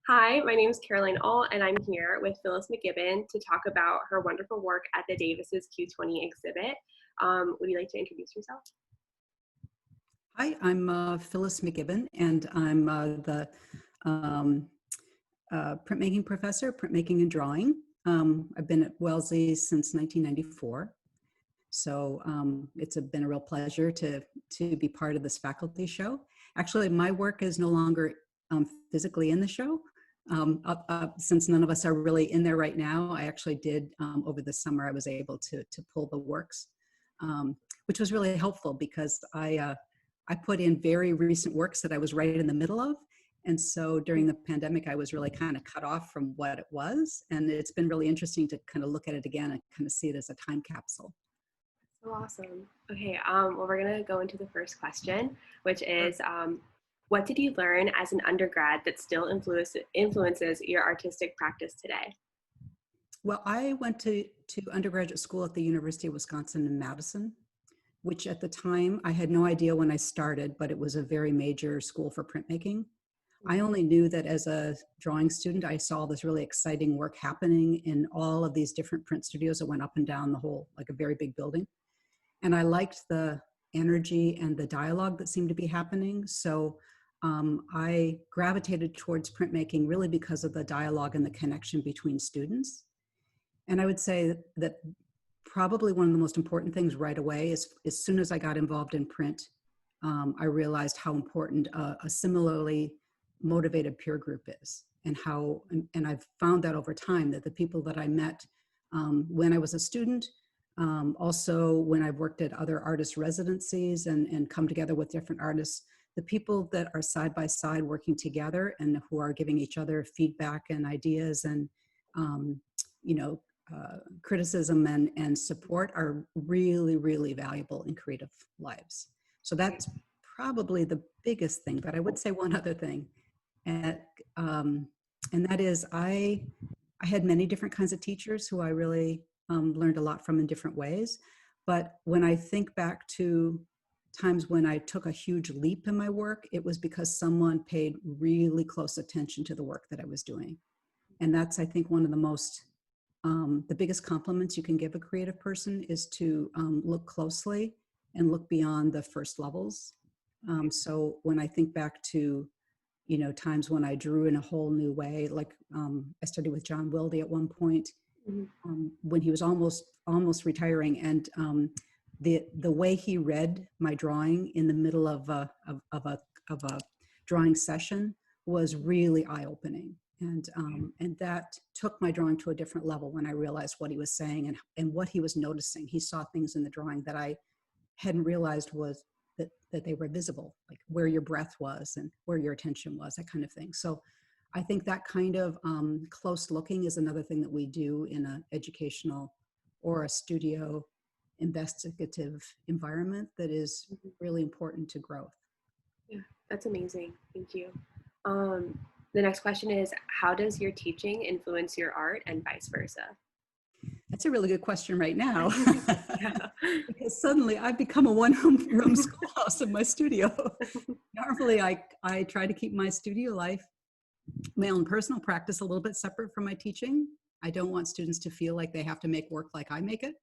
Hi, my name is Caroline All, and I'm here with Phyllis McGibbon to talk about her wonderful work at the Davis's Q20 exhibit. Would you like to introduce yourself? Hi, I'm Phyllis McGibbon, and I'm the um, printmaking professor, printmaking and drawing. I've been at Wellesley since 1994, so been a real pleasure to be part of this faculty show. Actually, my work is no longer physically in the show. Since none of us are really in there right now, I actually did over the summer. I was able to pull the works, which was really helpful because I put in very recent works that I was right in the middle of. And so during the pandemic, I was really kind of cut off from what it was. And it's been really interesting to kind of look at it again and kind of see it as a time capsule. So awesome. Okay, well, we're going to go into the first question, which is what did you learn as an undergrad that still influences your artistic practice today? Well, I went to undergraduate school at the University of Wisconsin in Madison, which at the time I had no idea when I started, but it was a very major school for printmaking. I only knew that as a drawing student, I saw this really exciting work happening in all of these different print studios that went up and down the whole, like a very big building. And I liked the energy and the dialogue that seemed to be happening. So I gravitated towards printmaking really because of the dialogue and the connection between students. And I would say that probably one of the most important things right away is as soon as I got involved in print, I realized how important a similarly motivated peer group is, and I've found that over time that the people that I met when I was a student, also when I've worked at other artist residencies and come together with different artists, the people that are side by side working together and who are giving each other feedback and ideas and you know criticism and support are really, really valuable in creative lives. So that's probably the biggest thing. But I would say one other thing, and, and that is I had many different kinds of teachers who I really learned a lot from in different ways. But when I think back to times when I took a huge leap in my work, it was because someone paid really close attention to the work that I was doing. And that's, I think, one of the biggest compliments you can give a creative person is to look closely and look beyond the first levels. So when I think back to, times when I drew in a whole new way, like I studied with John Wilde at one point, when he was almost retiring, and the way he read my drawing in the middle of a drawing session was really eye-opening. And that took my drawing to a different level when I realized what he was saying and what he was noticing. He saw things in the drawing that I hadn't realized was that they were visible, like where your breath was and where your attention was, that kind of thing. So I think that kind of close looking is another thing that we do in an educational or a studio investigative environment that is really important to growth. Yeah, that's amazing. Thank you. The next question is, how does your teaching influence your art and vice versa? That's a really good question right now. Yeah. Because suddenly I've become a one-room schoolhouse in my studio. Normally I try to keep my studio life, my own personal practice, a little bit separate from my teaching. I don't want students to feel like they have to make work like I make it.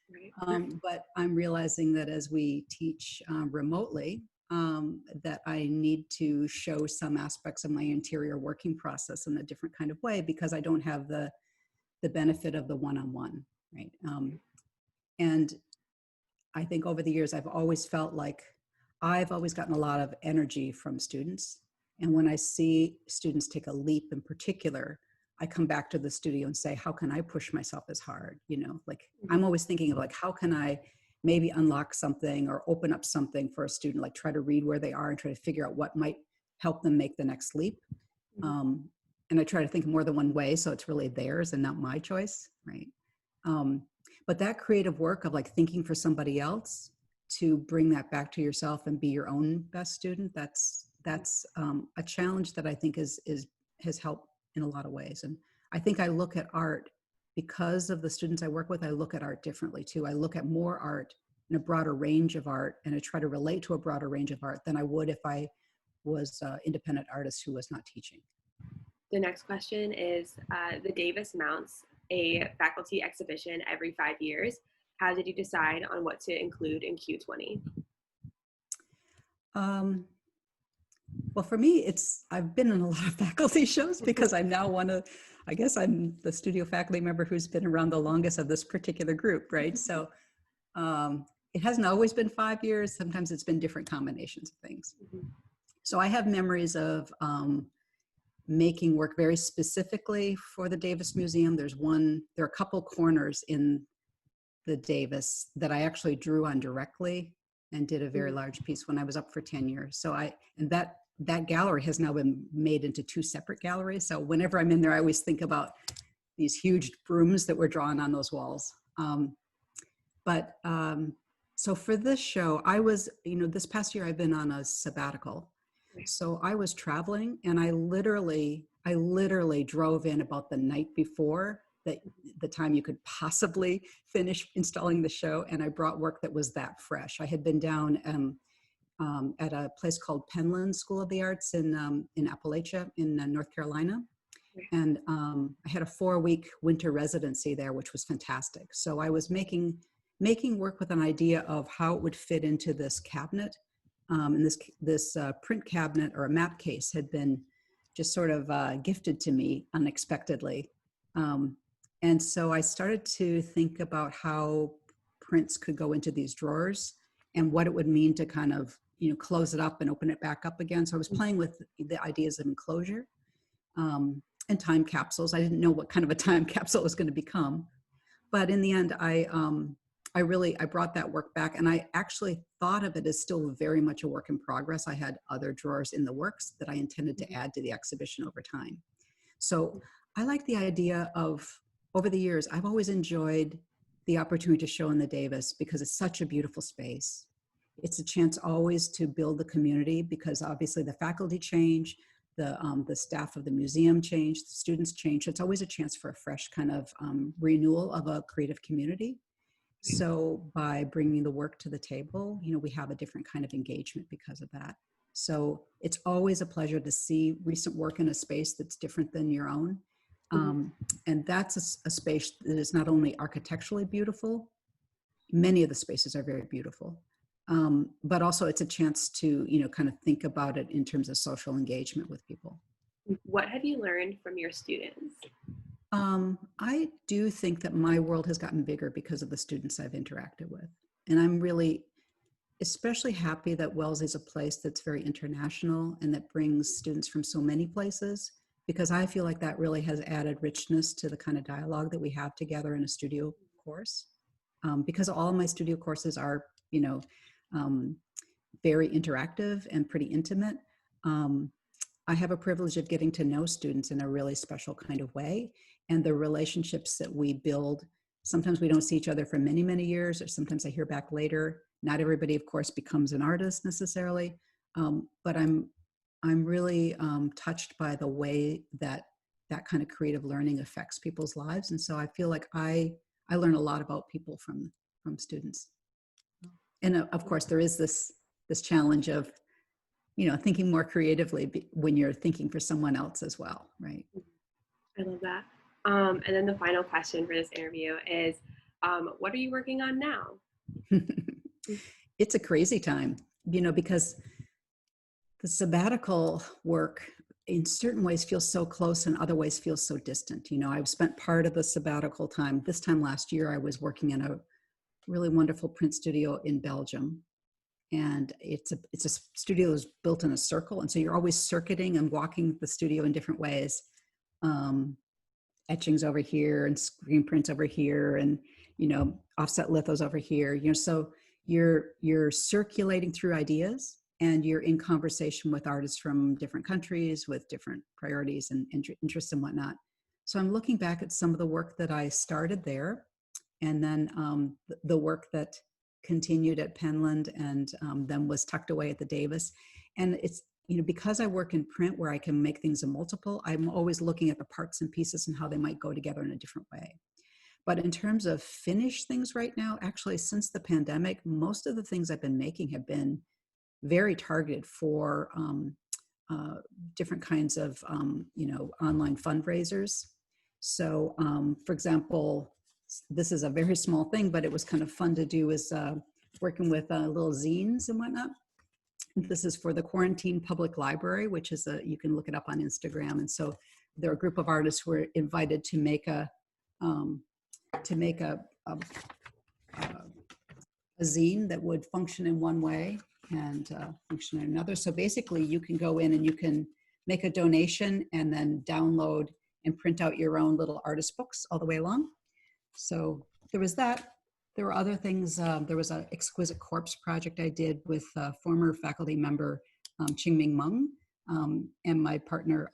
Right. But I'm realizing that as we teach remotely, that I need to show some aspects of my interior working process in a different kind of way because I don't have the benefit of the one-on-one, right? And I think over the years, I've always felt like I've always gotten a lot of energy from students. And when I see students take a leap in particular, I come back to the studio and say, how can I push myself as hard? Like I'm always thinking of like, how can I maybe unlock something or open up something for a student, like try to read where they are and try to figure out what might help them make the next leap. And I try to think more than one way, so it's really theirs and not my choice, right? But that creative work of like thinking for somebody else to bring that back to yourself and be your own best student, that's a challenge that I think has helped in a lot of ways. And I think I look at art because of the students I work with. I look at art differently too. I look at more art and a broader range of art, and I try to relate to a broader range of art than I would if I was an independent artist who was not teaching. The next question is, the Davis mounts a faculty exhibition every 5 years. How did you decide on what to include in Q20? Um, well, for me, I've been in a lot of faculty shows because I'm now I guess I'm the studio faculty member who's been around the longest of this particular group, right? So um, it hasn't always been 5 years. Sometimes it's been different combinations of things. So I have memories of making work very specifically for the Davis Museum. There are a couple corners in the Davis that I actually drew on directly and did a very large piece when I was up for tenure. So that gallery has now been made into two separate galleries. So whenever I'm in there, I always think about these huge brooms that were drawn on those walls. So for this show, this past year I've been on a sabbatical. So I was traveling and I literally drove in about the night before the time you could possibly finish installing the show. And I brought work that was that fresh. I had been down at a place called Penland School of the Arts in Appalachia in North Carolina. And I had a 4-week winter residency there, which was fantastic. So I was making work with an idea of how it would fit into this cabinet. And this print cabinet or a map case had been just sort of gifted to me unexpectedly. And so I started to think about how prints could go into these drawers and what it would mean to kind of, close it up and open it back up again. So I was playing with the ideas of enclosure and time capsules. I didn't know what kind of a time capsule it was going to become. But in the end, I brought that work back, and I actually thought of it as still very much a work in progress. I had other drawers in the works that I intended to add to the exhibition over time. So I like the idea of, over the years, I've always enjoyed the opportunity to show in the Davis because it's such a beautiful space. It's a chance always to build the community because obviously the faculty change, the staff of the museum change, the students change. So it's always a chance for a fresh kind of renewal of a creative community. So by bringing the work to the table, we have a different kind of engagement because of that. So it's always a pleasure to see recent work in a space that's different than your own. And that's a space that is not only architecturally beautiful, many of the spaces are very beautiful, but also it's a chance to, kind of think about it in terms of social engagement with people. What have you learned from your students? I do think that my world has gotten bigger because of the students I've interacted with. And I'm really especially happy that Wellesley is a place that's very international and that brings students from so many places, because I feel like that really has added richness to the kind of dialogue that we have together in a studio course. Because all of my studio courses are, very interactive and pretty intimate. I have a privilege of getting to know students in a really special kind of way. And the relationships that we build, sometimes we don't see each other for many, many years, or sometimes I hear back later. Not everybody, of course, becomes an artist necessarily, but I'm really touched by the way that kind of creative learning affects people's lives. And so I feel like I learn a lot about people from students. And of course, there is this challenge of, thinking more creatively when you're thinking for someone else as well, right? I love that. And then the final question for this interview is, what are you working on now? It's a crazy time, because the sabbatical work in certain ways feels so close and other ways feels so distant. I've spent part of the sabbatical time. This time last year, I was working in a really wonderful print studio in Belgium. And it's a studio that's built in a circle. And so you're always circuiting and walking the studio in different ways. Etchings over here and screen prints over here and, offset lithos over here. So you're circulating through ideas and you're in conversation with artists from different countries with different priorities and interests and whatnot. So I'm looking back at some of the work that I started there, and then the work that continued at Penland and then was tucked away at the Davis. And it's, because I work in print where I can make things a multiple, I'm always looking at the parts and pieces and how they might go together in a different way. But in terms of finished things right now, actually, since the pandemic, most of the things I've been making have been very targeted for different kinds of, online fundraisers. So, for example, this is a very small thing, but it was kind of fun to do, is working with little zines and whatnot. This is for the Quarantine Public Library, which is you can look it up on Instagram. And so there are a group of artists who were invited to make a zine that would function in one way and function in another. So basically you can go in and you can make a donation and then download and print out your own little artist books all the way along. So there was that. There were other things. There was an Exquisite Corpse project I did with former faculty member Ching-Ming Meng and my partner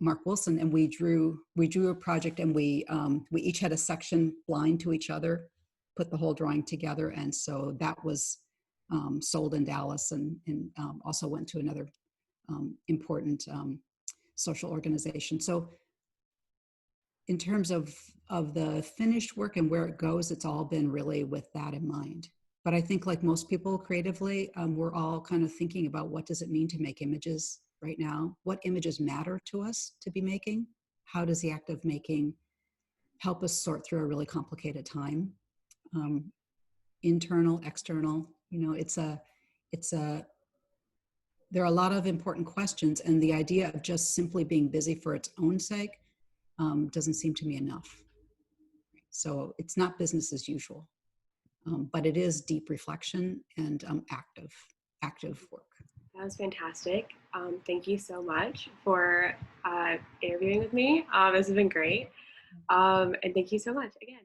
Mark Wilson, and we drew a project, and we each had a section blind to each other, put the whole drawing together, and so that was sold in Dallas, and also went to another important social organization. So in terms of the finished work and where it goes, it's all been really with that in mind. But I think, like most people creatively, we're all kind of thinking about, what does it mean to make images right now? What images matter to us to be making? How does the act of making help us sort through a really complicated time? Internal, external, there are a lot of important questions, and the idea of just simply being busy for its own sake doesn't seem to me enough. So it's not business as usual, but it is deep reflection and active work. That was fantastic. Thank you so much for interviewing with me. This has been great. And thank you so much again.